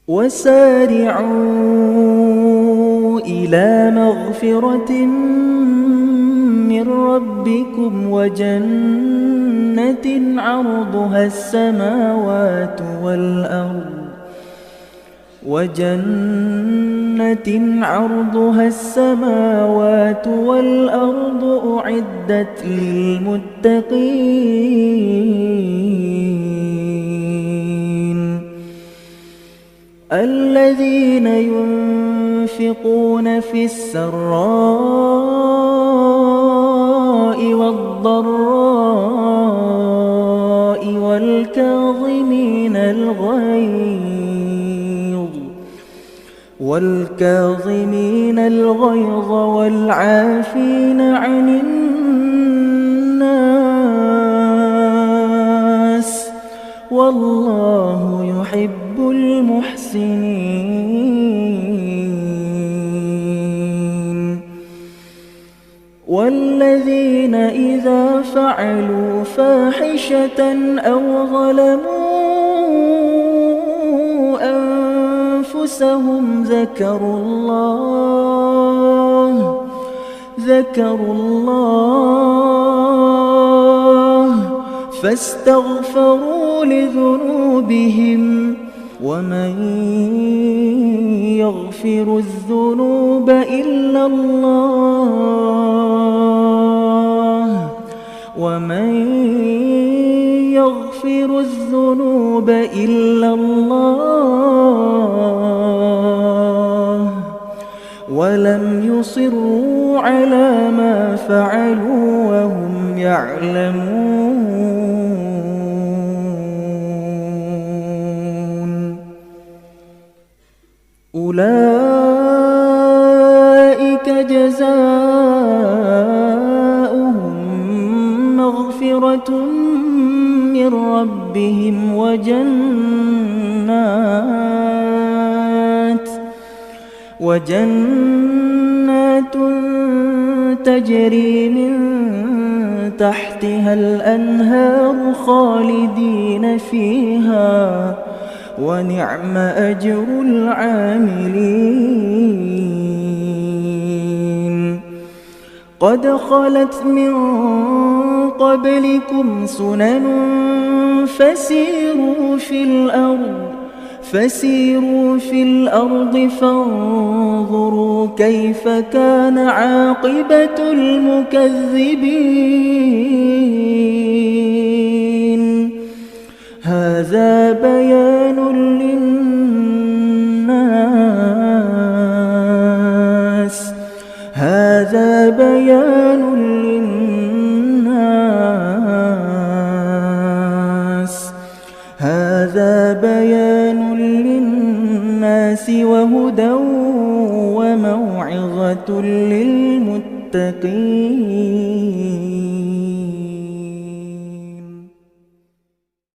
وسارعوا إلى مغفرة من ربكم وجنة عرضها السماوات والأرض أعدت للمتقين الذين ينفقون في السراء والضراء والكاظمين الغيظ والعافين عن الناس والله يحب المحسنين والذين إذا فعلوا فاحشة أو ظلموا أنفسهم ذكروا الله فاستغفروا لذنوبهم ومن يغفر الذنوب إلا الله ولم يصروا على ما فعلوا وهم يعلمون أولئك جزاؤهم مغفرة من ربهم وجنات تجري من تحتها الأنهار خالدين فيها ونعم أجر العاملين قد خلت من قبلكم سنن فسيروا في الأرض فانظروا كيف كان عاقبة المكذبين هذا بيان للناس وهدى وموعظة للمتقين.